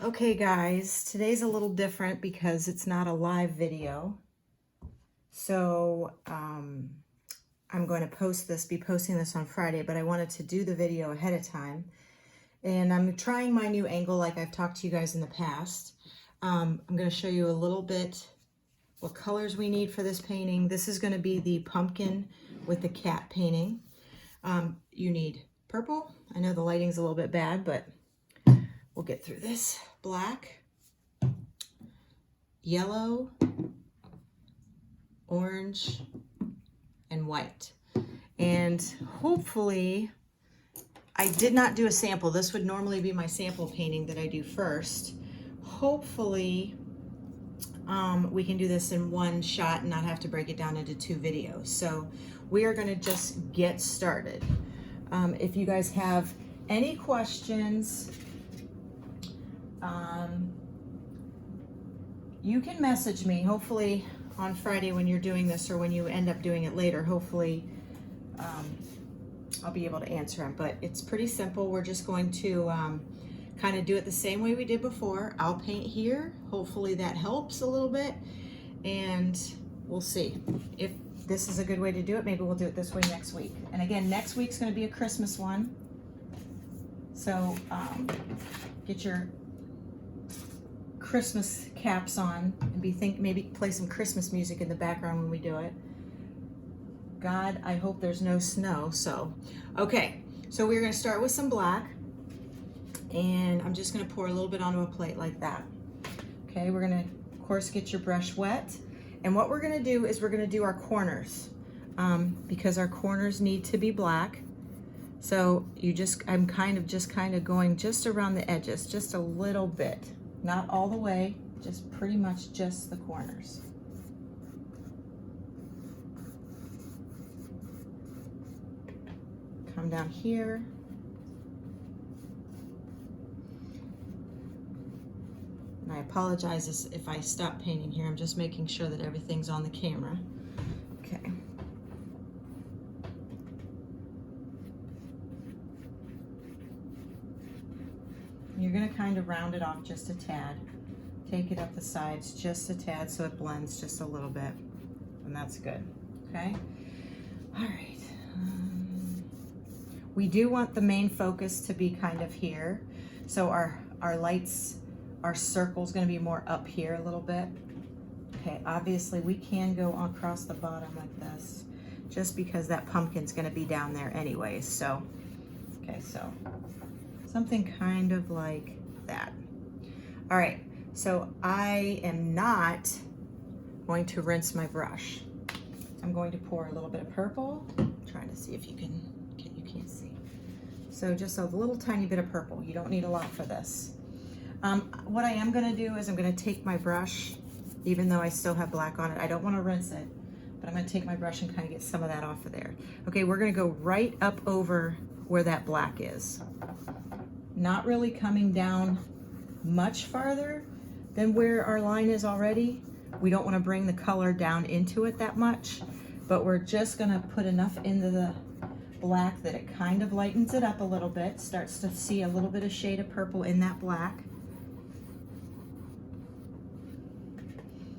Okay guys, today's a little different because it's not a live video. So I'm going to be posting this on Friday, but I wanted to do the video ahead of time. And I'm trying my new angle like I've talked to you guys in the past. I'm going to show you a little bit what colors we need for this painting. This is going to be the pumpkin with the cat painting. You need purple. I know the lighting's a little bit bad, but we'll get through this. Black, yellow, orange, and white. And hopefully, I did not do a sample. This would normally be my sample painting that I do first. Hopefully, we can do this in one shot and not have to break it down into two videos. So we are going to just get started. If you guys have any questions, you can message me. Hopefully on Friday when you're doing this, or when you end up doing it later, hopefully I'll be able to answer them. But it's pretty simple. We're just going to kind of do it the same way we did before. I'll paint here. Hopefully that helps a little bit, and we'll see. If this is a good way to do it, maybe we'll do it this way next week. And again, next week's going to be a Christmas one. So get your Christmas caps on and maybe play some Christmas music in the background when we do it. God, I hope there's no snow. So, okay, so we're going to start with some black, and I'm just going to pour a little bit onto a plate like that. Okay, we're going to, of course, get your brush wet. And what we're going to do is we're going to do our corners because our corners need to be black. So I'm kind of going just around the edges, just a little bit. Not all the way, just pretty much just the corners. Come down here. And I apologize if I stop painting here. I'm just making sure that everything's on the camera. Okay. You're going to kind of round it off just a tad. Take it up the sides just a tad so it blends just a little bit. And that's good. Okay? All right. We do want the main focus to be kind of here. So our lights, our circle's going to be more up here a little bit. Okay, obviously we can go across the bottom like this just because that pumpkin's going to be down there anyways. So, okay, so something kind of like that. All right, so I am not going to rinse my brush. I'm going to pour a little bit of purple. I'm trying to see if you can't see. So just a little tiny bit of purple. You don't need a lot for this. What I am gonna do is I'm gonna take my brush, even though I still have black on it. I don't wanna rinse it, but I'm gonna take my brush and kind of get some of that off of there. Okay, we're gonna go right up over where that black is. Not really coming down much farther than where our line is already. We don't want to bring the color down into it that much, but we're just going to put enough into the black that it kind of lightens it up a little bit, starts to see a little bit of shade of purple in that black.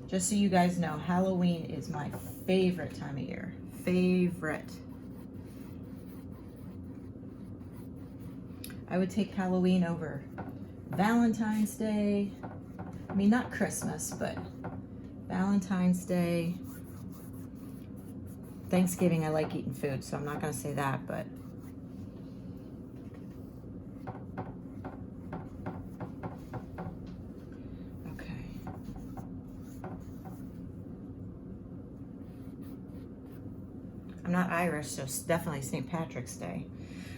Just so you guys know, Halloween is my favorite time of year. Favorite. I would take Halloween over Valentine's Day. I mean, not Christmas, but Valentine's Day. Thanksgiving, I like eating food, so I'm not going to say that, but okay. I'm not Irish, so it's definitely St. Patrick's Day.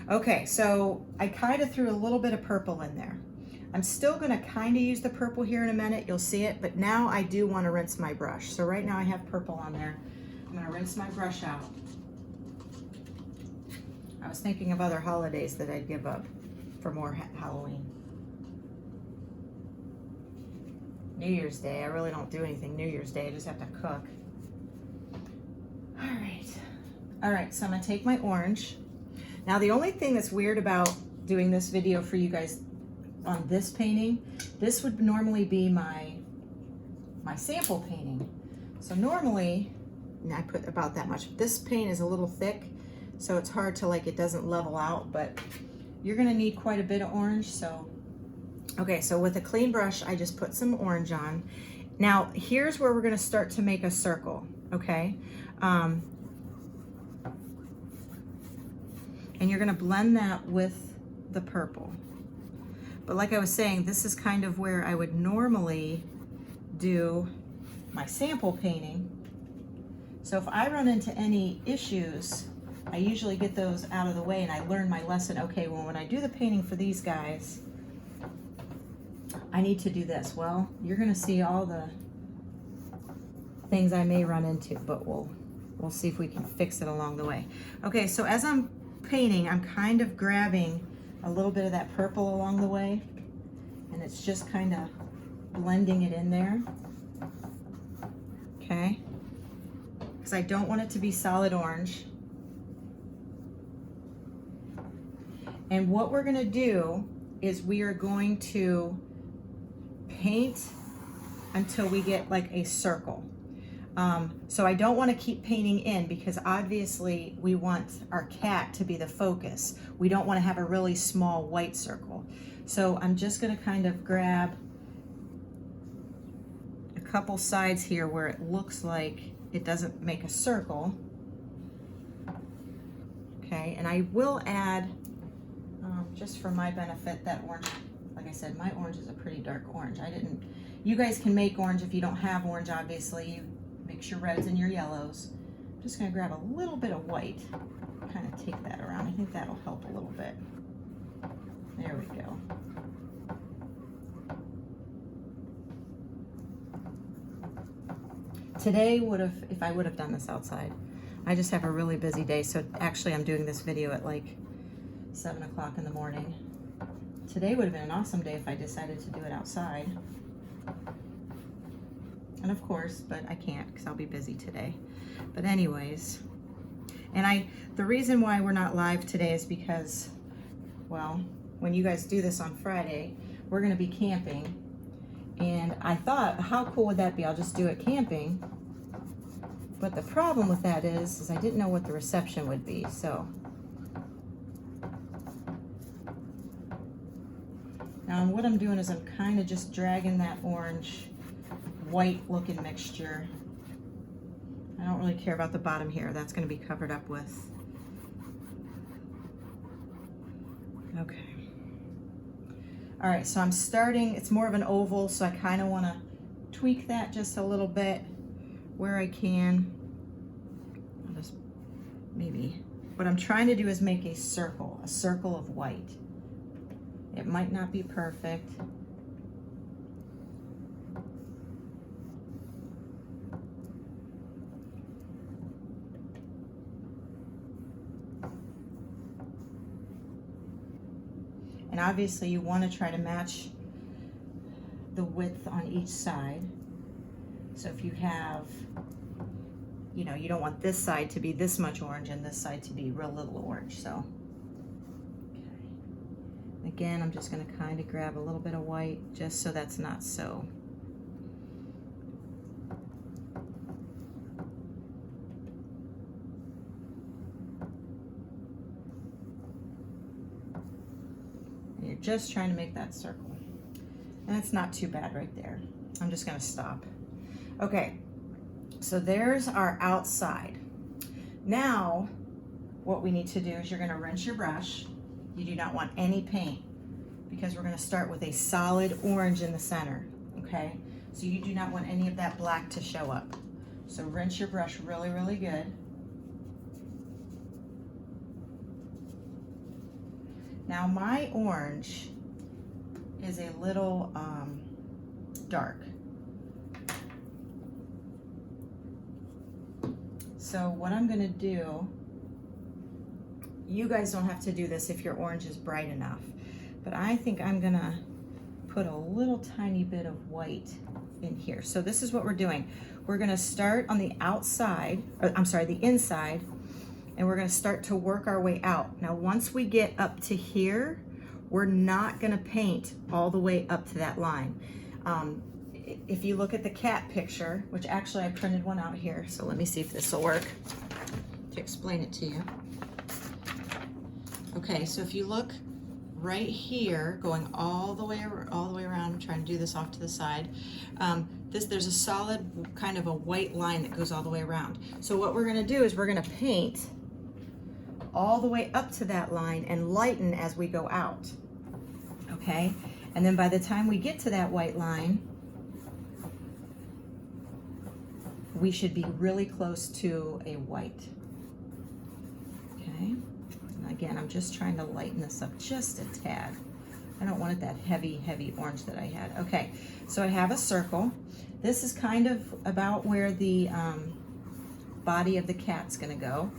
Okay, so I kind of threw a little bit of purple in there. I'm still going to kind of use the purple here in a minute. You'll see it, but now I do want to rinse my brush. So right now I have purple on there. I'm going to rinse my brush out. I was thinking of other holidays that I'd give up for more Halloween. New Year's Day, I really don't do anything New Year's Day. I just have to cook. All right, so I'm going to take my orange. Now, the only thing that's weird about doing this video for you guys on this painting. This would normally be my sample painting. So normally, and I put about that much. This paint is a little thick, so it's hard to, like, it doesn't level out, but you're gonna need quite a bit of orange. So, okay, so with a clean brush, I just put some orange on. Now, here's where we're gonna start to make a circle, okay? And you're gonna blend that with the purple. But like I was saying, this is kind of where I would normally do my sample painting. So if I run into any issues, I usually get those out of the way and I learn my lesson. Okay, well, when I do the painting for these guys, I need to do this. Well, you're gonna see all the things I may run into, but we'll see if we can fix it along the way. Okay, so as I'm painting, I'm kind of grabbing a little bit of that purple along the way, and it's just kind of blending it in there, okay? Because I don't want it to be solid orange. And what we're gonna do is we are going to paint until we get like a circle. So I don't want to keep painting in, because obviously we want our cat to be the focus. We don't want to have a really small white circle. So I'm just going to kind of grab a couple sides here where it looks like it doesn't make a circle. Okay, and I will add, just for my benefit, that orange. Like I said, my orange is a pretty dark orange. You guys can make orange if you don't have orange, obviously. You mix your reds and your yellows. I'm just gonna grab a little bit of white, kind of take that around. I think that'll help a little bit. There we go. Today if I would have done this outside. I just have a really busy day, so actually I'm doing this video at like 7 o'clock in the morning. Today would have been an awesome day if I decided to do it outside. And of course, but I can't because I'll be busy today. But anyways, and the reason why we're not live today is because, well, when you guys do this on Friday, we're gonna be camping. And I thought, how cool would that be? I'll just do it camping. But the problem with that is I didn't know what the reception would be, so. Now what I'm doing is I'm kind of just dragging that orange white looking mixture. I don't really care about the bottom here. That's going to be covered up with. Okay. All right, so I'm starting, it's more of an oval, so I kind of want to tweak that just a little bit where I can. I'll just maybe, what I'm trying to do is make a circle of white. It might not be perfect. And obviously you want to try to match the width on each side. So if you have, you know, you don't want this side to be this much orange and this side to be real little orange, so. Okay. Again, I'm just going to kind of grab a little bit of white just so that's not so. You're just trying to make that circle. And it's not too bad right there. I'm just gonna stop. Okay, so there's our outside. Now, what we need to do is you're gonna rinse your brush. You do not want any paint because we're gonna start with a solid orange in the center, okay? So you do not want any of that black to show up. So rinse your brush really, really good. Now my orange is a little dark. So what I'm gonna do, you guys don't have to do this if your orange is bright enough, but I think I'm gonna put a little tiny bit of white in here. So this is what we're doing. We're gonna start on the outside, or I'm sorry, the inside, and we're gonna start to work our way out. Now, once we get up to here, we're not gonna paint all the way up to that line. If you look at the cat picture, which actually I printed one out here, so let me see if this will work to explain it to you. Okay, so if you look right here, going all the way around, I'm trying to do this off to the side. There's a solid kind of a white line that goes all the way around. So what we're gonna do is we're gonna paint all the way up to that line and lighten as we go out, okay? And then by the time we get to that white line, we should be really close to a white, okay? And again, I'm just trying to lighten this up just a tad. I don't want it that heavy orange that I had. Okay, so I have a circle. This is kind of about where the body of the cat's gonna go.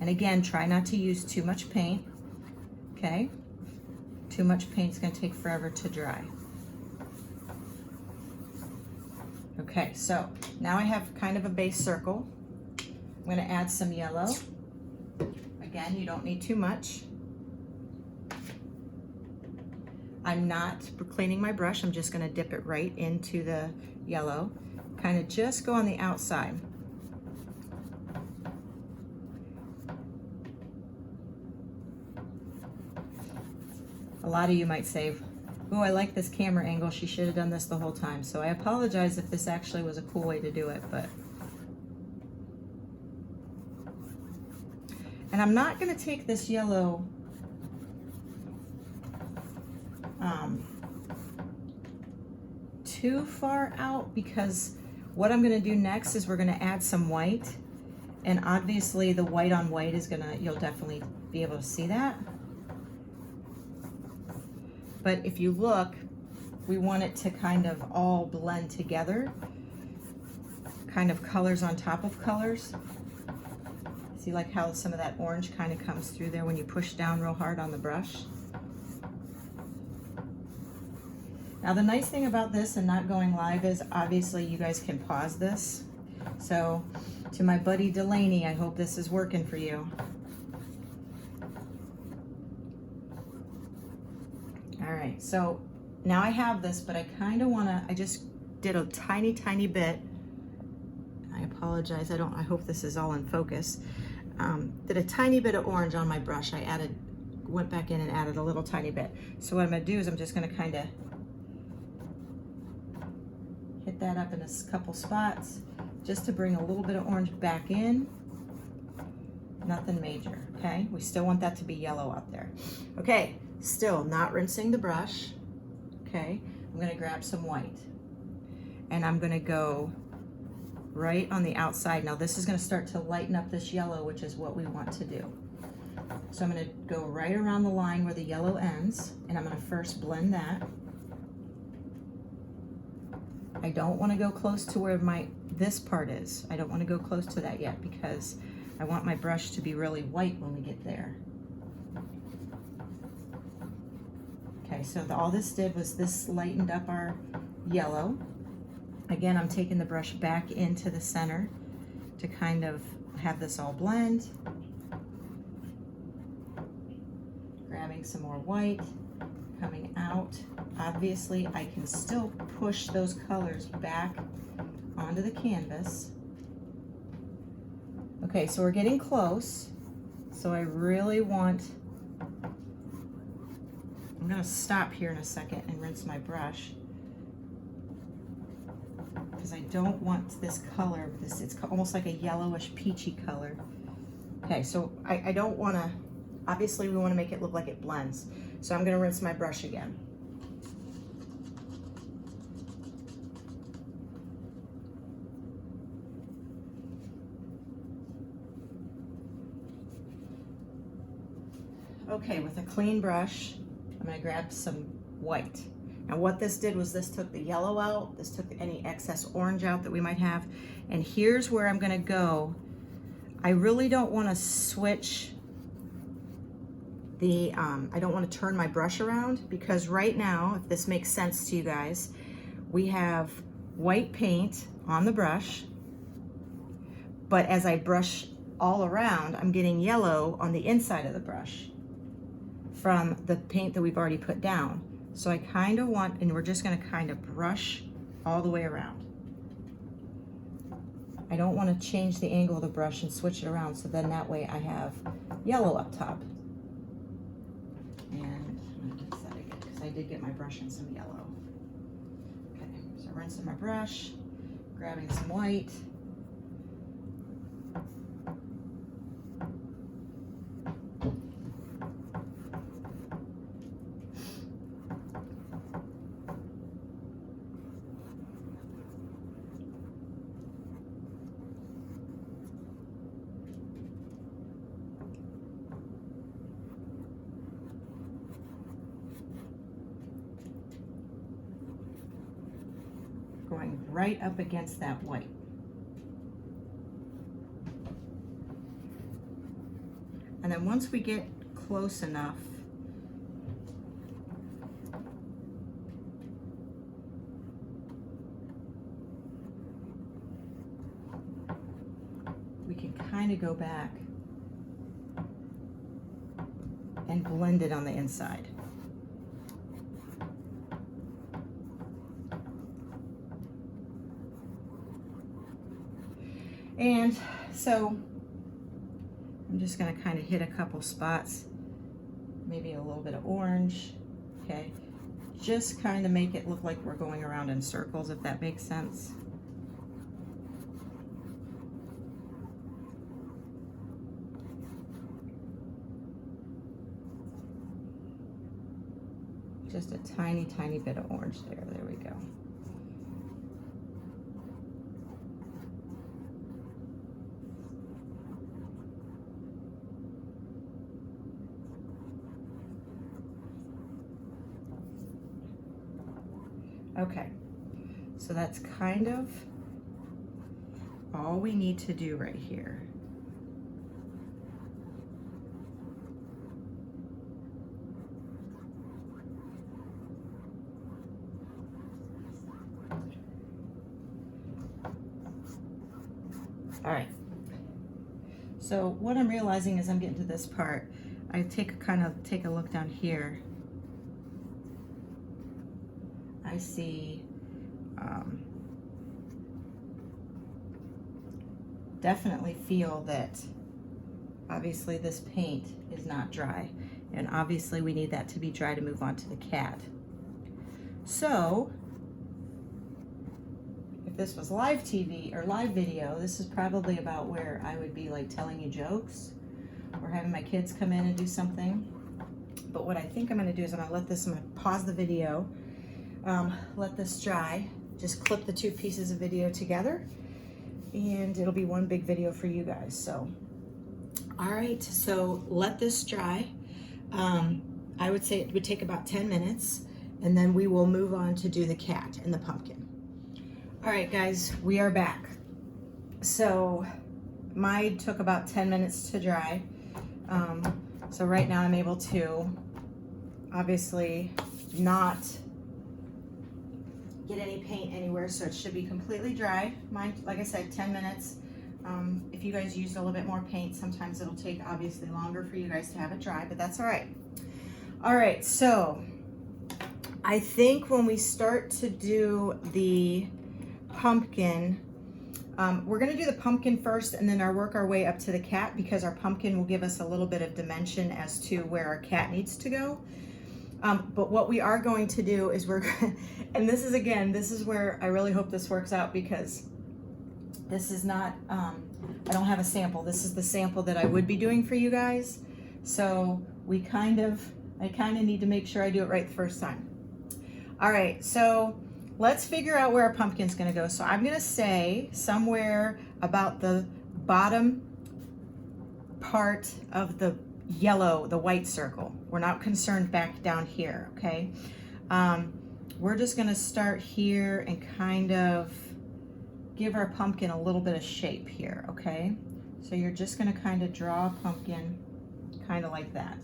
And again, try not to use too much paint, okay? Too much paint's gonna take forever to dry. Okay, so now I have kind of a base circle. I'm gonna add some yellow. Again, you don't need too much. I'm not cleaning my brush, I'm just gonna dip it right into the yellow. Kind of just go on the outside. A lot of you might say, oh, I like this camera angle, she should have done this the whole time. So I apologize if this actually was a cool way to do it, but. And I'm not gonna take this yellow too far out, because what I'm gonna do next is we're gonna add some white. And obviously the white on white is you'll definitely be able to see that. But if you look, we want it to kind of all blend together, kind of colors on top of colors. See like how some of that orange kind of comes through there when you push down real hard on the brush? Now the nice thing about this and not going live is obviously you guys can pause this. So to my buddy Delaney, I hope this is working for you. All right, so now I have this, but I kind of wanna, I just did a tiny bit. I apologize, I hope this is all in focus. Did a tiny bit of orange on my brush. Went back in and added a little tiny bit. So what I'm gonna do is I'm just gonna kind of hit that up in a couple spots just to bring a little bit of orange back in. Nothing major, okay? We still want that to be yellow out there. Okay, still not rinsing the brush, okay? I'm gonna grab some white and I'm gonna go right on the outside. Now this is gonna start to lighten up this yellow, which is what we want to do. So I'm gonna go right around the line where the yellow ends, and I'm gonna first blend that. I don't wanna go close to where this part is. I don't wanna go close to that yet because I want my brush to be really white when we get there. Okay, so all this did was this lightened up our yellow. Again, I'm taking the brush back into the center to kind of have this all blend. Grabbing some more white, coming out. Obviously, I can still push those colors back onto the canvas. Okay, so we're getting close. So I really want, I'm gonna stop here in a second and rinse my brush because I don't want this color, it's almost like a yellowish peachy color. Okay, so I don't wanna, obviously we wanna make it look like it blends. So I'm gonna rinse my brush again. Okay, with a clean brush, I'm gonna grab some white. Now what this did was this took the yellow out, this took any excess orange out that we might have, and here's where I'm gonna go. I really don't wanna switch the, I don't wanna turn my brush around, because right now, if this makes sense to you guys, we have white paint on the brush, but as I brush all around, I'm getting yellow on the inside of the brush. from the paint that we've already put down. So I kind of want, and we're just gonna kind of brush all the way around. I don't want to change the angle of the brush and switch it around, so then that way I have yellow up top. And I'm gonna rinse that again because I did get my brush in some yellow. Okay, so rinsing my brush, grabbing some white. Going right up against that white. And then once we get close enough, we can kind of go back and blend it on the inside. And so I'm just gonna kind of hit a couple spots, maybe a little bit of orange, okay? Just kind of make it look like we're going around in circles, if that makes sense. Just a tiny, tiny bit of orange there. There we go. Okay, so that's kind of all we need to do right here. All right, so what I'm realizing as I'm getting to this part, I take a look down here. I see definitely feel that obviously this paint is not dry, and obviously we need that to be dry to move on to the cat. So if this was live TV or live video, this is probably about where I would be like telling you jokes or having my kids come in and do something. But what I think I'm gonna do is I'm gonna pause the video, let this dry, just clip the two pieces of video together, and it'll be one big video for you guys. So, all right, so let this dry. I would say it would take about 10 minutes, and then we will move on to do the cat and the pumpkin. All right, guys, we are back. So mine took about 10 minutes to dry. So right now I'm able to obviously not get any paint anywhere, so it should be completely dry. Mine, like I said, 10 minutes. If you guys used a little bit more paint, sometimes it'll take obviously longer for you guys to have it dry, but that's all right. All right, so I think when we start to do the pumpkin, we're gonna do the pumpkin first and then work our way up to the cat, because our pumpkin will give us a little bit of dimension as to where our cat needs to go. But what we are going to do is and this is where I really hope this works out, because this is not, I don't have a sample. This is the sample that I would be doing for you guys. So I kind of need to make sure I do it right the first time. All right, so let's figure out where our pumpkin's gonna go. So I'm gonna say somewhere about the bottom part of the yellow, the white circle. We're not concerned back down here, okay? We're just gonna start here and kind of give our pumpkin a little bit of shape here, okay? So you're just gonna kind of draw a pumpkin kind of like that.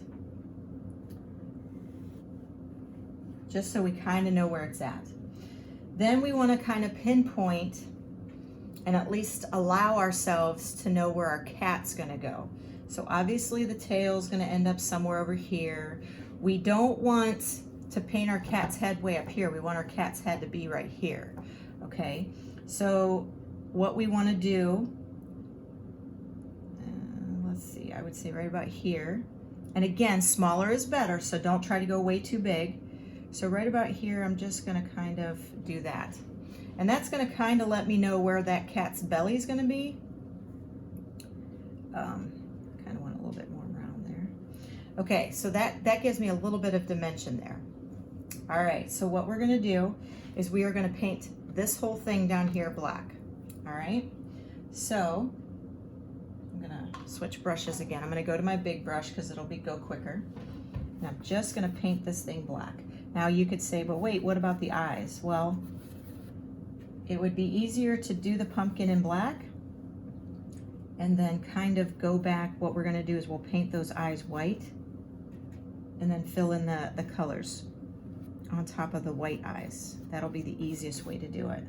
Just so we kind of know where it's at. Then we want to kind of pinpoint and at least allow ourselves to know where our cat's going to go. So obviously the tail's going to end up somewhere over here. We don't want to paint our cat's head way up here. We want our cat's head to be right here, okay? So what we want to do, let's see, I would say right about here. And again, smaller is better, so don't try to go way too big. So right about here, I'm just gonna kind of do that. And that's gonna kind of let me know where that cat's belly is gonna be. Kind of want a little bit more round there. Okay, so that gives me a little bit of dimension there. All right, so what we're gonna do is we are gonna paint this whole thing down here black. All right, so I'm gonna switch brushes again. I'm gonna go to my big brush because it'll go quicker. And I'm just gonna paint this thing black. Now you could say, but wait, what about the eyes? Well, it would be easier to do the pumpkin in black and then kind of go back. What we're gonna do is we'll paint those eyes white and then fill in the colors on top of the white eyes. That'll be the easiest way to do it.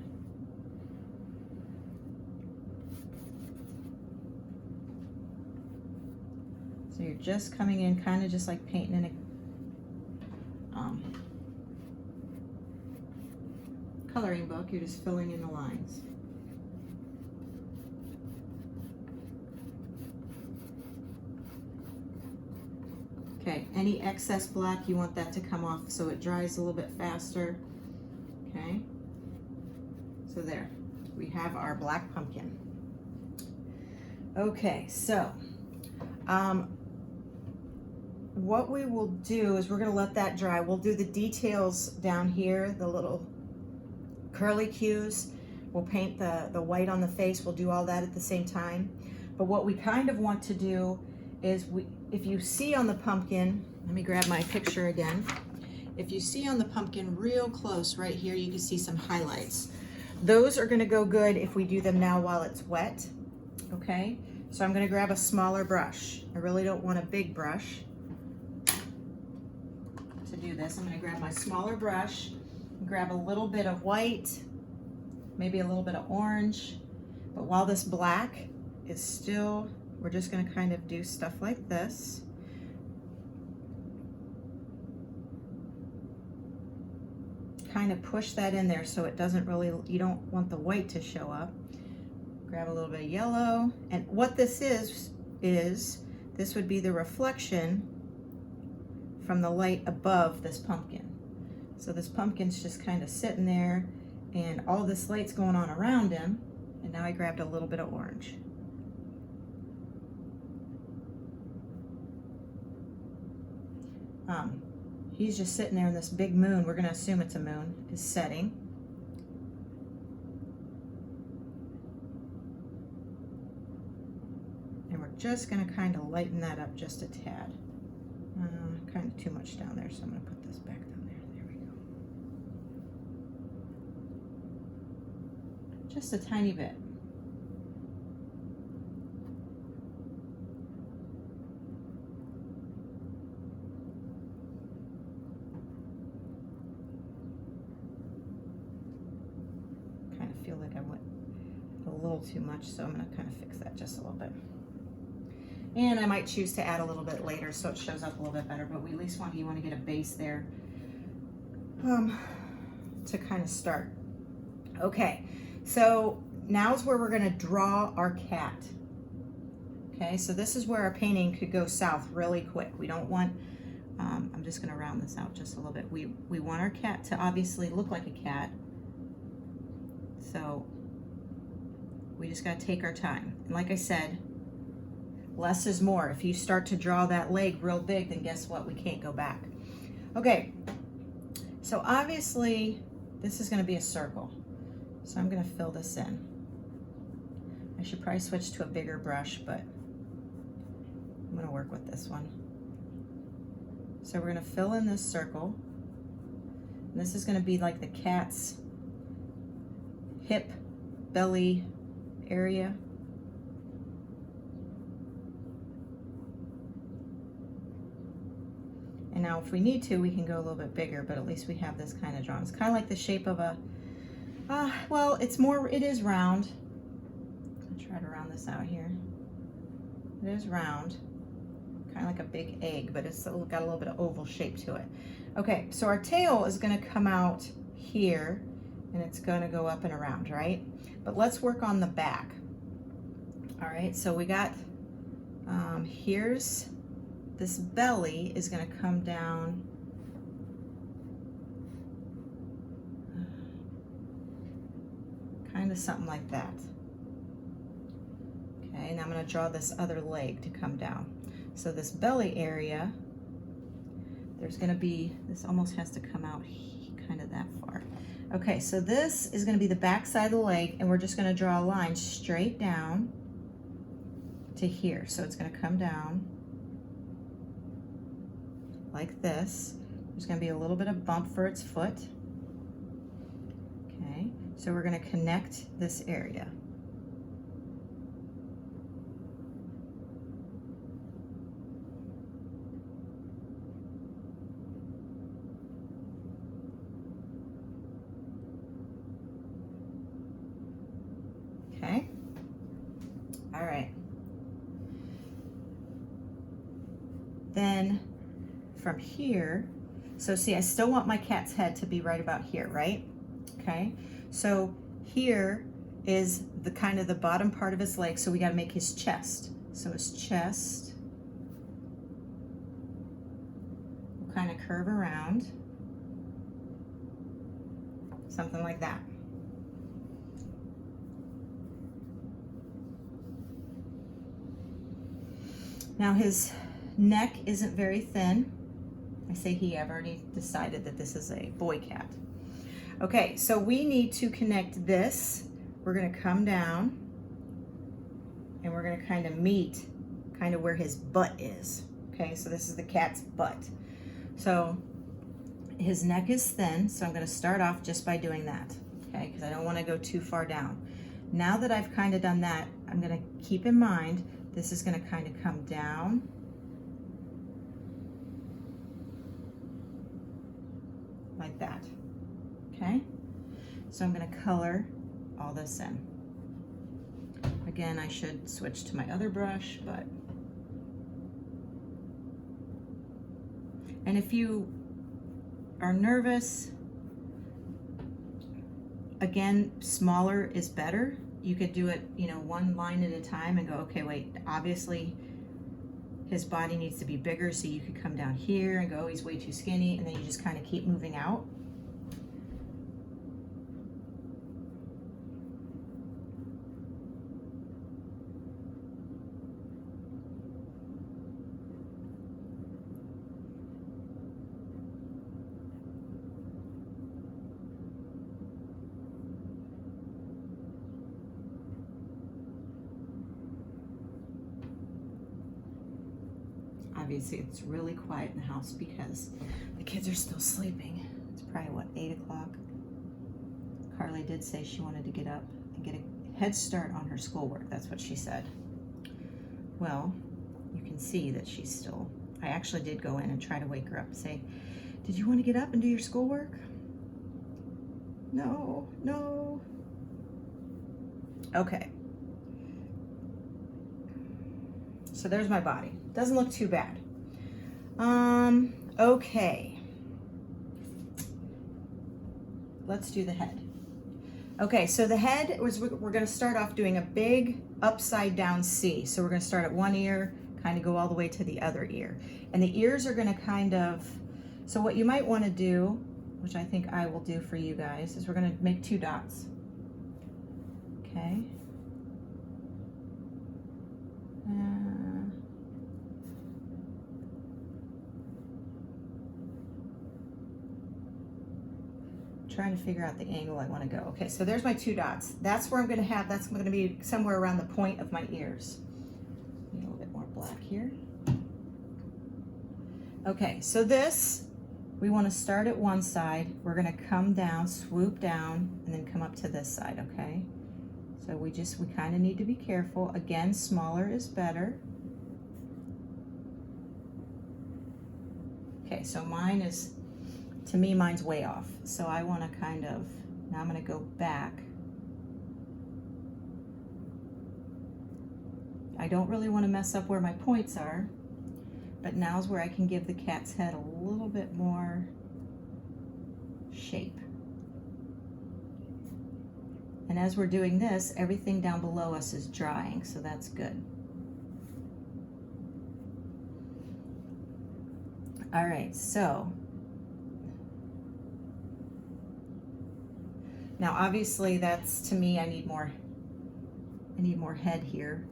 So you're just coming in kind of just like painting in a coloring book. You're just filling in the lines. Okay, any excess black, you want that to come off so it dries a little bit faster. Okay, so there, we have our black pumpkin. Okay, so what we will do is we're gonna let that dry. We'll do the details down here, the little curly cues. We'll paint the white on the face. We'll do all that at the same time. But what we kind of want to do is if you see on the pumpkin, let me grab my picture again. If you see on the pumpkin real close right here, you can see some highlights. Those are gonna go good if we do them now while it's wet, okay? So I'm gonna grab a smaller brush. I really don't want a big brush to do this. I'm gonna grab my smaller brush, grab a little bit of white, maybe a little bit of orange. But while this black is still, we're just gonna kind of do stuff like this. Kind of push that in there so it doesn't really, you don't want the white to show up. Grab a little bit of yellow. And what this is this would be the reflection from the light above this pumpkin. So this pumpkin's just kind of sitting there and all this light's going on around him. And now I grabbed a little bit of orange. He's just sitting there in this big moon. We're gonna assume it's a moon, is setting. And we're just gonna kind of lighten that up just a tad. Kind of too much down there, so I'm gonna put this back down there. There we go. Just a tiny bit. Kind of feel like I went a little too much, so I'm gonna kind of fix that just a little bit. And I might choose to add a little bit later so it shows up a little bit better, but we at least you want to get a base there to kind of start. Okay, so now's where we're gonna draw our cat. Okay, so this is where our painting could go south really quick. We don't want, I'm just gonna round this out just a little bit. We want our cat to obviously look like a cat. So we just gotta take our time. And like I said, less is more. If you start to draw that leg real big, then guess what? We can't go back. Okay, so obviously this is gonna be a circle. So I'm gonna fill this in. I should probably switch to a bigger brush, but I'm gonna work with this one. So we're gonna fill in this circle. And this is gonna be like the cat's hip, belly area. And now if we need to, we can go a little bit bigger, but at least we have this kind of drawn. It's kind of like the shape of a, well, it is round. I'll try to round this out here. It is round, kind of like a big egg, but it's got a little bit of oval shape to it. Okay, so our tail is gonna come out here and it's gonna go up and around, right? But let's work on the back. All right, so we got, here's this belly is gonna come down kind of something like that. Okay, and I'm gonna draw this other leg to come down. So this belly area, there's gonna be, this almost has to come out kind of that far. Okay, so this is gonna be the back side of the leg, and we're just gonna draw a line straight down to here. So it's gonna come down like this. There's gonna be a little bit of bump for its foot. Okay, so we're gonna connect this area. Okay, all right. Then from here, so see, I still want my cat's head to be right about here, right? Okay, so here is the kind of the bottom part of his leg, so we got to make his chest. So his chest will kind of curve around, something like that. Now his neck isn't very thin. I say he, I've already decided that this is a boy cat. Okay, so we need to connect this. We're gonna come down and we're gonna kind of meet kind of where his butt is. Okay, so this is the cat's butt. So his neck is thin, so I'm gonna start off just by doing that, okay, because I don't wanna go too far down. Now that I've kind of done that, I'm gonna keep in mind this is gonna kind of come down like that, okay? So I'm gonna color all this in. Again, I should switch to my other brush, but. And if you are nervous, again, smaller is better. You could do it, you know, one line at a time and go, okay, wait, obviously his body needs to be bigger, so you could come down here and go, oh, he's way too skinny, and then you just kind of keep moving out. Obviously, it's really quiet in the house because the kids are still sleeping. It's probably, what, 8 o'clock? Carly did say she wanted to get up and get a head start on her schoolwork. That's what she said. Well, you can see that she's still, I actually did go in and try to wake her up and say, did you want to get up and do your schoolwork? No, no. Okay. So there's my body. Doesn't look too bad. Okay. Let's do the head. Okay, so the head was, we're gonna start off doing a big upside down C. So we're gonna start at one ear, kind of go all the way to the other ear. And the ears are gonna kind of, so what you might wanna do, which I think I will do for you guys, is we're gonna make 2 dots. Okay. Trying to figure out the angle I want to go. Okay, so there's my 2 dots. That's where I'm going to have, that's going to be somewhere around the point of my ears. Need a little bit more black here. Okay, so this, we want to start at one side. We're going to come down, swoop down, and then come up to this side, okay? So we kind of need to be careful. Again, smaller is better. Okay, so mine is, to me, mine's way off. So I want to kind of, now I'm going to go back. I don't really want to mess up where my points are. but now's where I can give the cat's head a little bit more shape. And as we're doing this, everything down below us is drying, so that's good. All right, so now obviously that's, to me, I need more head here.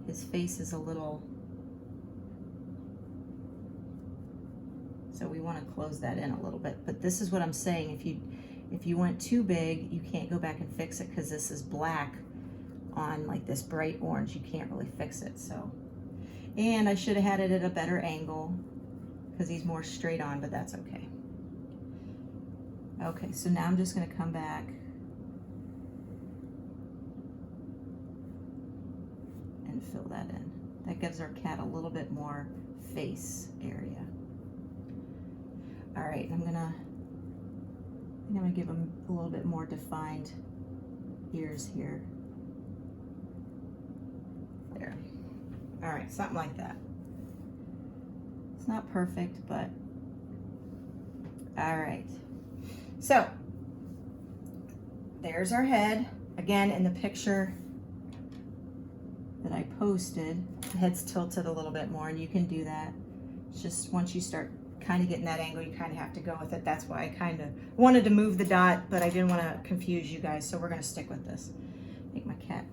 His face is a little, so we want to close that in a little bit, but this is what I'm saying. If you went too big, you can't go back and fix it because this is black on like this bright orange. You can't really fix it, so. And I should have had it at a better angle because he's more straight on, but that's okay. Okay, so now I'm just gonna come back and fill that in. That gives our cat a little bit more face area. All right, I'm gonna give him a little bit more defined ears here. There. All right, something like that. It's not perfect, but all right. So there's our head. Again, in the picture that I posted, the head's tilted a little bit more, and you can do that. It's just once you start kind of getting that angle, you kind of have to go with it. That's why I kind of wanted to move the dot, but I didn't want to confuse you guys, so we're going to stick with this. Make my cat,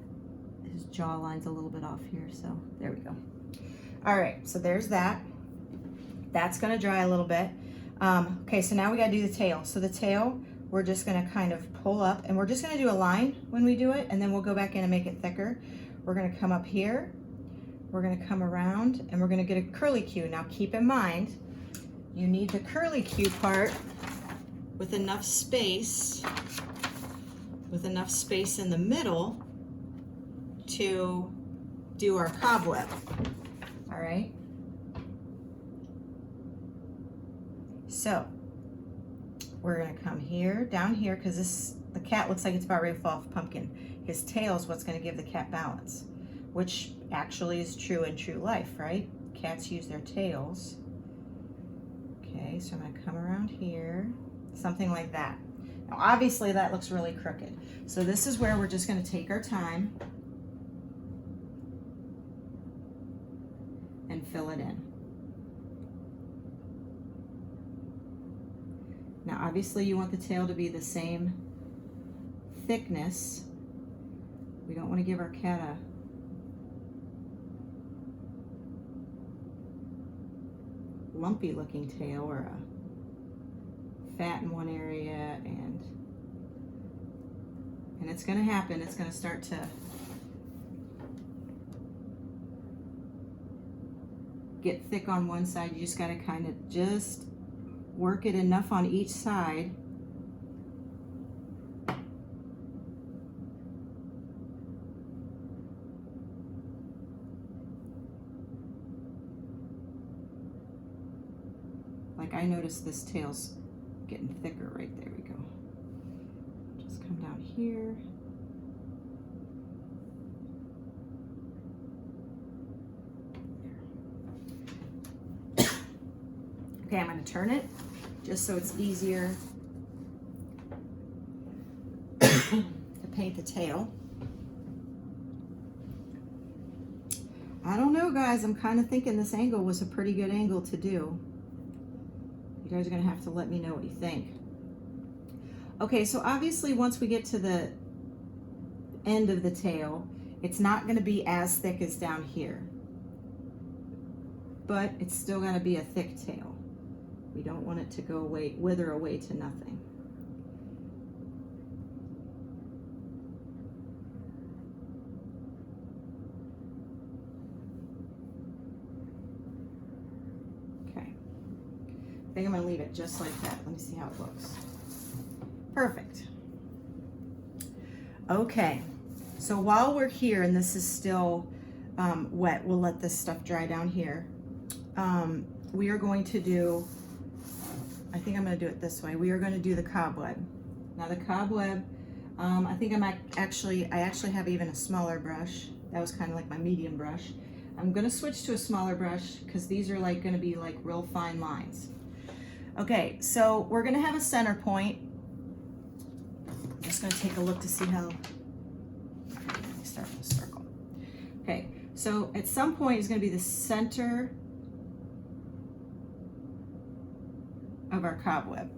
his jawline's a little bit off here, so there we go. All right, so there's that. That's going to dry a little bit. Okay, so now we got to do the tail. So the tail, we're just going to kind of pull up, and we're just going to do a line when we do it, and then we'll go back in and make it thicker. We're going to come up here, we're going to come around, and we're going to get a curly Q. Now keep in mind, you need the curly Q part with enough space in the middle to do our cobweb. All right. So we're gonna come here, down here, because the cat looks like it's about ready to fall off a pumpkin. His tail is what's gonna give the cat balance, which actually is true in true life, right? Cats use their tails. Okay, so I'm gonna come around here, something like that. Now obviously that looks really crooked. So this is where we're just gonna take our time and fill it in. Now obviously you want the tail to be the same thickness. We don't want to give our cat a lumpy looking tail or a fat in one area, and it's going to happen. It's going to start to get thick on one side. You just got to kind of just work it enough on each side like I noticed this tail's getting thicker right there. We go. Just come down here. There. Okay, I'm going to turn it just so it's easier to paint the tail. I don't know, guys. I'm kind of thinking this angle was a pretty good angle to do. You guys are going to have to let me know what you think. Okay, so obviously once we get to the end of the tail, it's not going to be as thick as down here, but it's still going to be a thick tail. We don't want it to go away, wither away to nothing. Okay. I think I'm going to leave it just like that. Let me see how it looks. Perfect. Okay. So while we're here and this is still wet, we'll let this stuff dry down here. We are going to do, I think I'm going to do it this way. We are going to do the cobweb. Now the cobweb, I think I actually have even a smaller brush. That was kind of like my medium brush. I'm gonna switch to a smaller brush because these are like gonna be like real fine lines. Okay, so we're gonna have a center point. I'm just gonna take a look to see how, let me start with a circle. Okay, so at some point it's gonna be the center of our cobweb.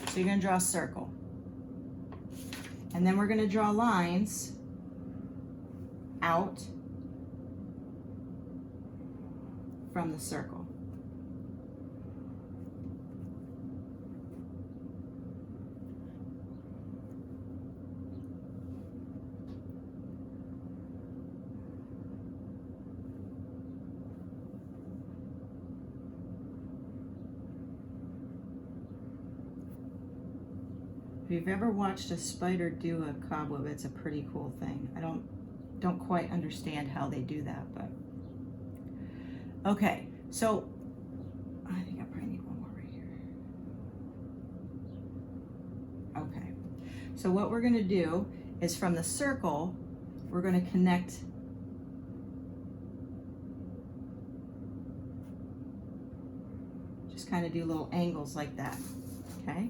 So you're gonna draw a circle. And then we're gonna draw lines out from the circle. If you've ever watched a spider do a cobweb, it's a pretty cool thing. I don't quite understand how they do that, but okay. So I think I probably need one more right here. Okay. So what we're gonna do is from the circle, we're gonna connect just kind of do little angles like that, okay?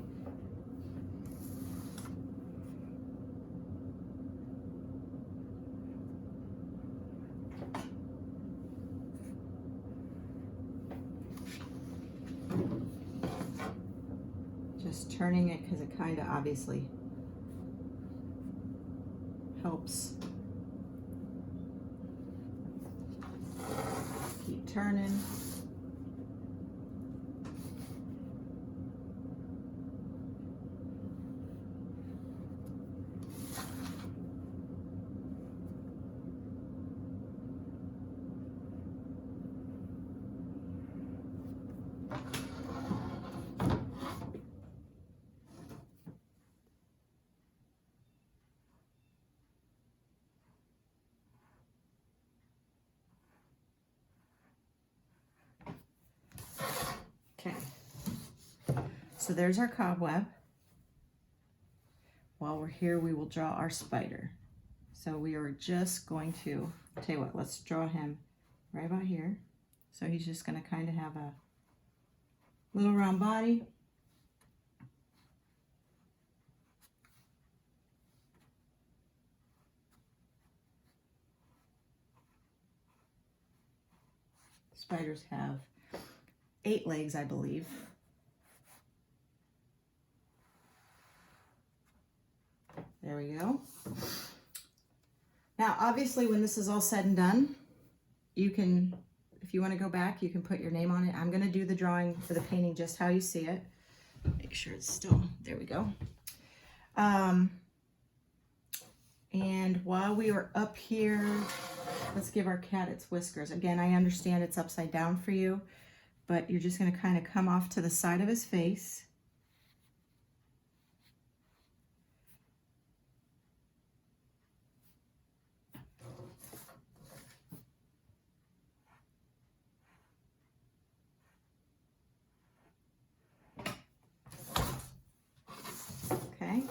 Just turning it because it kind of obviously helps. Keep turning. Okay, so there's our cobweb. While we're here, we will draw our spider. So we are just going to, tell you what, let's draw him right about here. So he's just gonna kind of have a little round body. Spiders have 8 legs, I believe. There we go. Now, obviously, when this is all said and done, you can, if you want to go back, you can put your name on it. I'm going to do the drawing for the painting just how you see it. Make sure it's still, there we go. And while we were up here, let's give our cat its whiskers. Again, I understand it's upside down for you, but you're just going to kind of come off to the side of his face. Okay,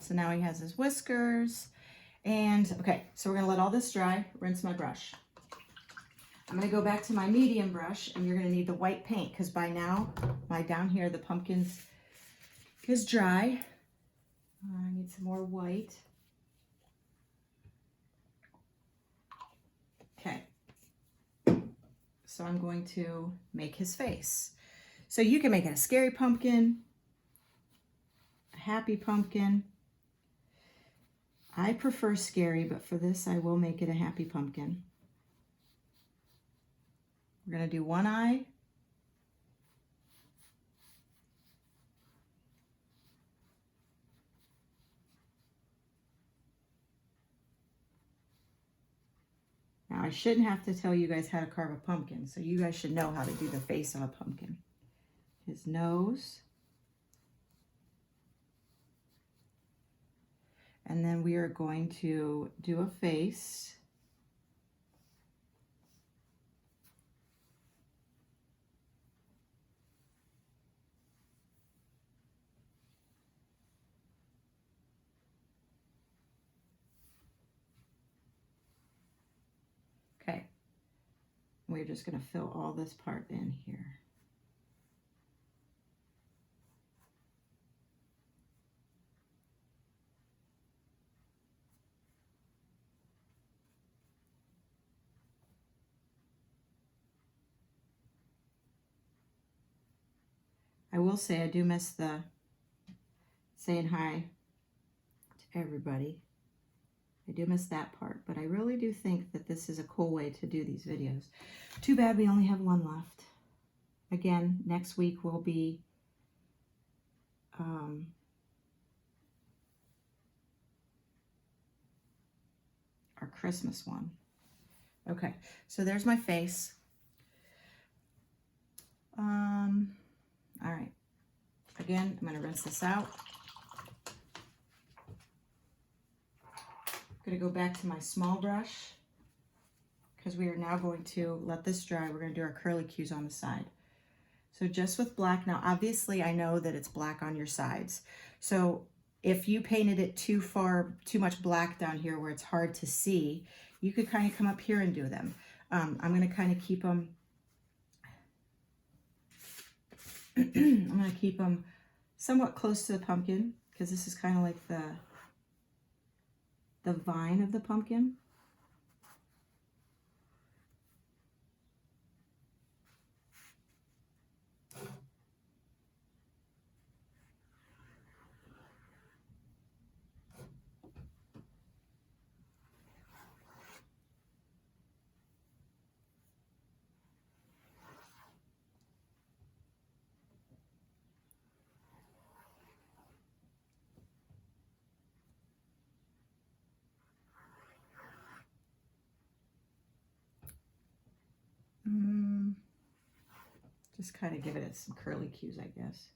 so now he has his whiskers. And okay, so we're gonna let all this dry, rinse my brush. I'm gonna go back to my medium brush, and you're gonna need the white paint because by now, down here, the pumpkins is dry. I need some more white. Okay, so I'm going to make his face. So you can make it a scary pumpkin, a happy pumpkin. I prefer scary, but for this, I will make it a happy pumpkin. We're going to do one eye. Now, I shouldn't have to tell you guys how to carve a pumpkin, so you guys should know how to do the face of a pumpkin. His nose. And then we are going to do a face. Okay. We're just going to fill all this part in here. I will say I do miss the saying hi to everybody. I do miss that part, but I really do think that this is a cool way to do these videos. Too bad we only have one left. Again, next week will be our Christmas one. Okay, so there's my face. All right, again, I'm gonna rinse this out. I'm gonna go back to my small brush because we are now going to let this dry. We're gonna do our curly cues on the side. So just with black, now obviously I know that it's black on your sides. So if you painted it too much black down here where it's hard to see, you could kind of come up here and do them. I'm gonna kind of keep them I'm going to keep them somewhat close to the pumpkin because this is kind of like the vine of the pumpkin. Just kind of give it some curly cues, I guess.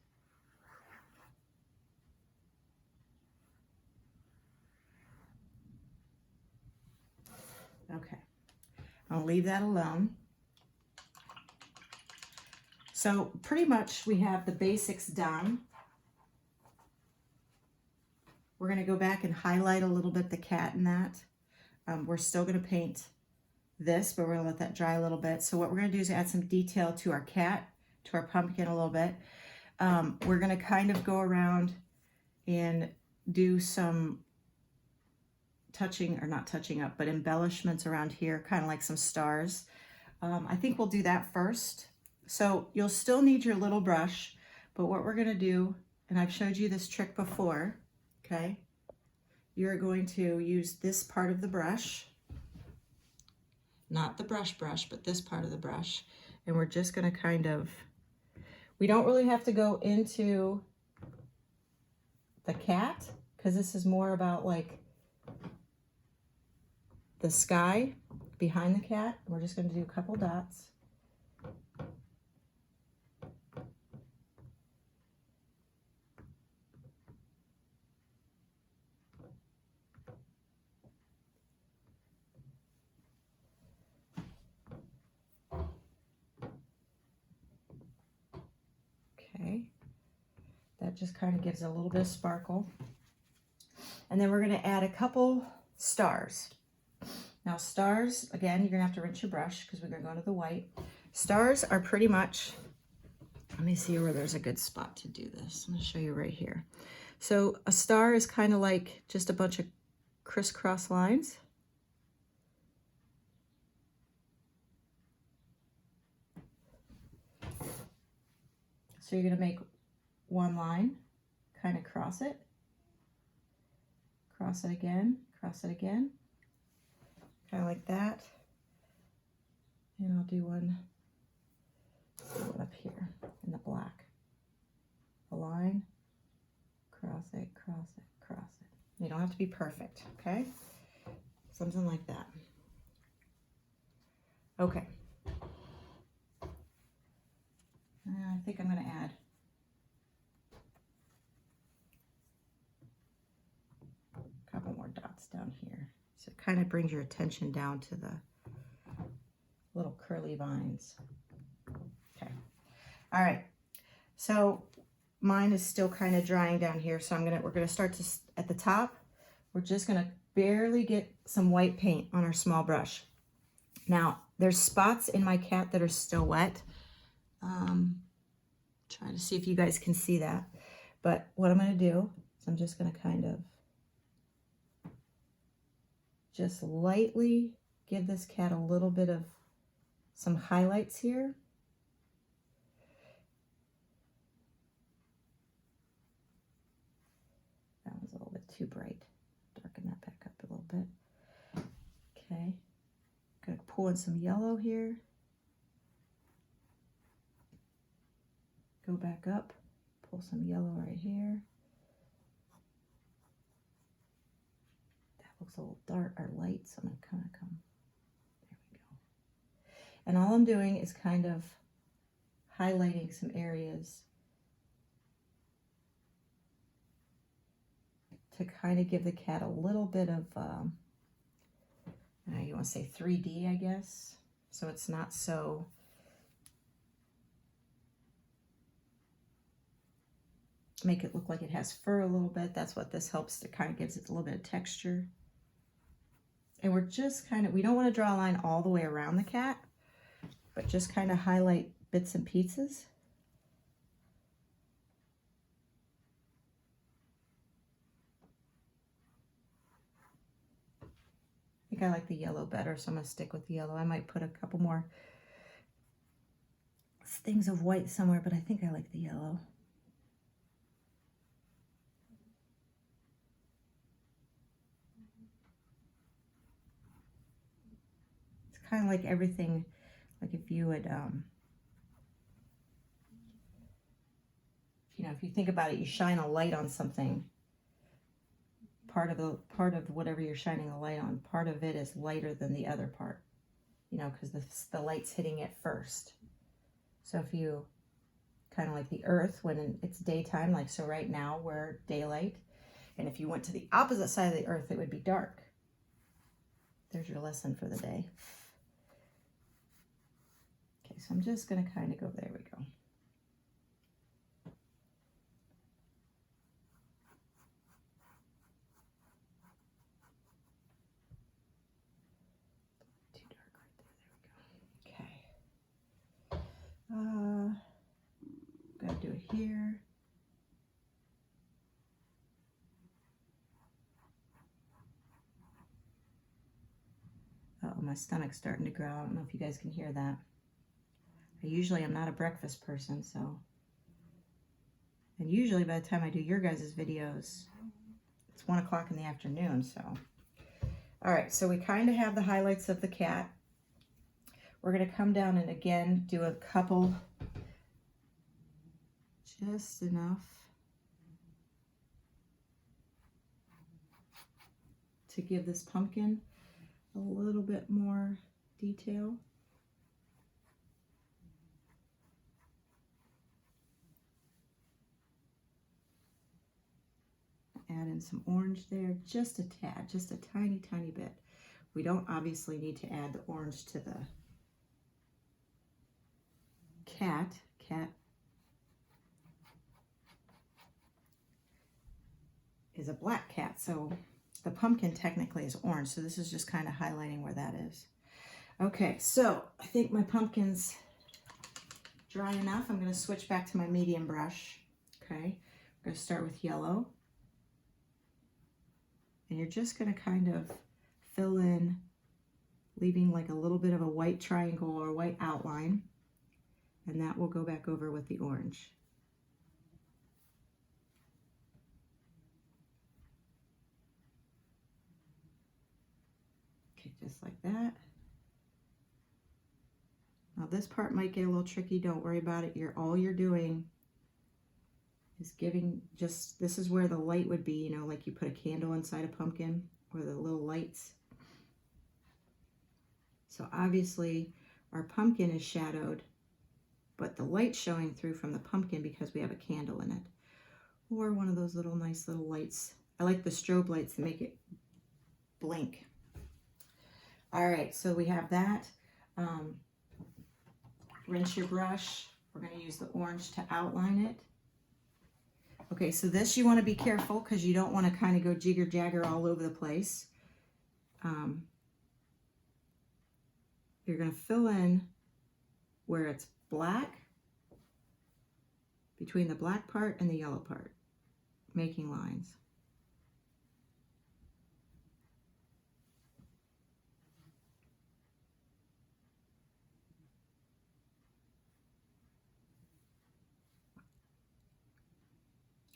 Okay, I'll leave that alone. So pretty much we have the basics done. We're going to go back and highlight a little bit the cat in that. We're still going to paint this, but we're going to let that dry a little bit. So what we're going to do is add some detail to our cat, to our pumpkin a little bit. We're going to kind of go around and do some touching, or not touching up, but embellishments around here, kind of like some stars. I think we'll do that first. So you'll still need your little brush, but what we're going to do, and I've showed you this trick before, okay? You're going to use this part of the brush, not the brush, but this part of the brush, and we're just going to kind of, we don't really have to go into the cat because this is more about like the sky behind the cat. We're just going to do a couple dots. Okay, that just kind of gives it a little bit of sparkle. And then we're going to add a couple stars. Now stars, again, you're going to have to rinse your brush because we're going to go into the white. Stars are pretty much, let me see where there's a good spot to do this. I'm going to show you right here. So a star is kind of like just a bunch of crisscross lines. So you're going to make one line, kind of cross it again, kind of like that. And I'll do one up here in the black. A line, cross it. You don't have to be perfect, okay? Something like that. Okay. I think I'm going to add a couple more dots down here. So it kind of brings your attention down to the little curly vines. Okay. All right. So mine is still kind of drying down here. So we're going to start at the top. We're just going to barely get some white paint on our small brush. Now, There's spots in my cat that are still wet. Trying to see if you guys can see that. But what I'm going to do is I'm just going to kind of just lightly give this cat a little bit of some highlights here. That was a little bit too bright. Darken that back up a little bit. Okay. Gonna pull in some yellow here. Go back up, pull some yellow right here. That looks a little dark or light, so I'm gonna kind of come. There we go. And all I'm doing is kind of highlighting some areas to kind of give the cat a little bit of, you want to say 3D, I guess. So it's not so, make it look like it has fur a little bit. That's what this helps. It kind of gives it a little bit of texture. And we're just kind of, we don't want to draw a line all the way around the cat, but just kind of highlight bits and pieces. I think I like the yellow better, so I'm going to stick with the yellow. I might put a couple more things of white somewhere, but I think I like the yellow. It's kind of like everything, like if you would, you know, if you think about it, you shine a light on something. Part of whatever you're shining a light on, part of it is lighter than the other part, you know, because the light's hitting it first. So if you kind of like the earth when it's daytime, like so right now we're daylight, and if you went to the opposite side of the earth, it would be dark. There's your lesson for the day. Okay, so I'm just going to kind of go, there we go. Gotta do it here. Oh, my stomach's starting to growl. I don't know if you guys can hear that. I usually am not a breakfast person, so. And usually by the time I do your guys' videos, it's 1 o'clock in the afternoon, so. All right, so we kind of have the highlights of the cat. We're gonna come down and again, do a couple, just enough to give this pumpkin a little bit more detail. Add in some orange there, just a tad, just a tiny, tiny bit. We don't obviously need to add the orange to the cat. Cat is a black cat, so the pumpkin technically is orange, so this is just kind of highlighting where that is. Okay, so I think my pumpkin's dry enough. I'm going to switch back to my medium brush. Okay, I'm going to start with yellow. And you're just going to kind of fill in, leaving like a little bit of a white triangle or white outline. And that will go back over with the orange. Okay, just like that. Now this part might get a little tricky. Don't worry about it. All you're doing is giving just, this is where the light would be, you know, like you put a candle inside a pumpkin, or the little lights. So obviously our pumpkin is shadowed, but the light's showing through from the pumpkin because we have a candle in it. Or one of those little nice little lights. I like the strobe lights that make it blink. All right, so we have that. Rinse your brush. We're going to use the orange to outline it. Okay, so this you want to be careful because you don't want to kind of go jigger jagger all over the place. you're going to fill in where it's black, between the black part and the yellow part, making lines.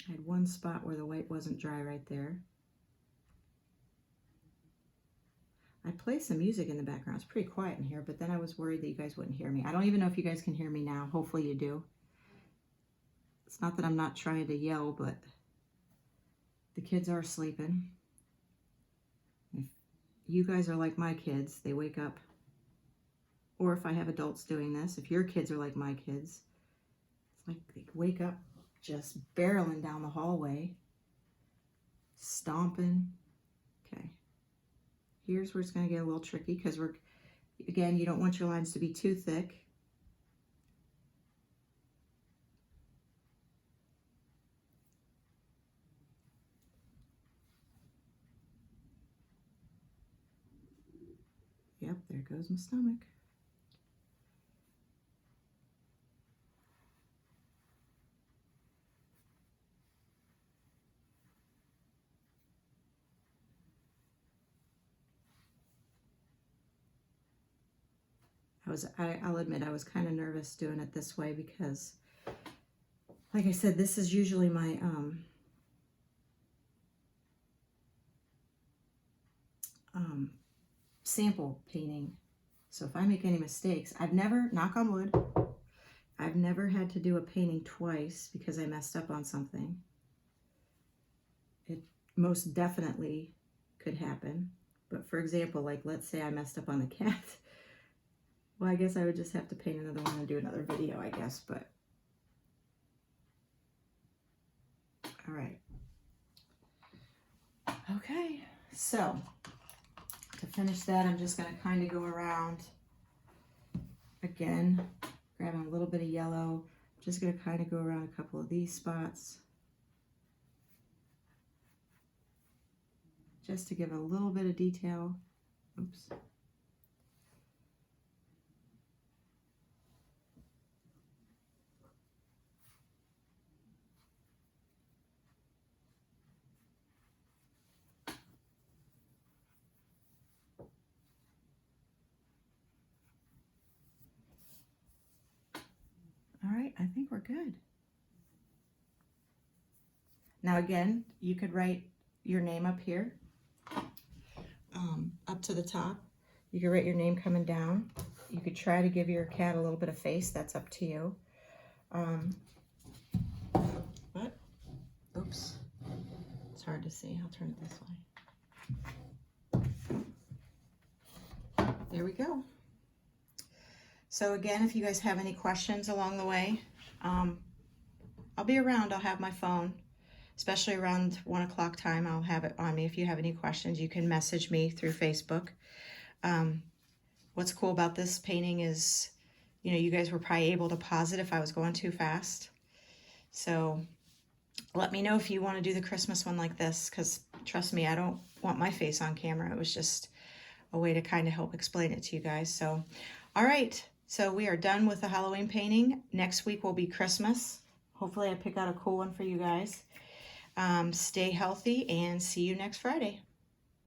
I had one spot where the white wasn't dry right there. I play some music in the background. It's pretty quiet in here, but then I was worried that you guys wouldn't hear me. I don't even know if you guys can hear me now. Hopefully you do. It's not that I'm not trying to yell, but the kids are sleeping. If you guys are like my kids, they wake up. Or if I have adults doing this, if your kids are like my kids, it's like they wake up just barreling down the hallway, stomping. Okay. Here's where it's going to get a little tricky because again, you don't want your lines to be too thick. Yep, there goes my stomach. I'll admit I was kind of nervous doing it this way because, like I said, this is usually my sample painting. So if I make any mistakes, I've never, knock on wood, I've never had to do a painting twice because I messed up on something. It most definitely could happen. But for example, like let's say I messed up on the cat. Well, I guess I would just have to paint another one and do another video, I guess, but. All right. Okay, so to finish that, I'm just gonna kind of go around again, grabbing a little bit of yellow. Just gonna kind of go around a couple of these spots. Just to give a little bit of detail. Oops. All right, I think we're good. Now again, you could write your name up here, up to the top. You could write your name coming down. You could try to give your cat a little bit of face. That's up to you. But, oops, it's hard to see. I'll turn it this way. There we go. So again, if you guys have any questions along the way, I'll be around. I'll have my phone, especially around 1 o'clock time. I'll have it on me. If you have any questions, you can message me through Facebook. What's cool about this painting is, you know, you guys were probably able to pause it if I was going too fast. So let me know if you want to do the Christmas one like this, because trust me, I don't want my face on camera. It was just a way to kind of help explain it to you guys. So, all right. So we are done with the Halloween painting. Next week will be Christmas. Hopefully I pick out a cool one for you guys. Stay healthy and see you next Friday.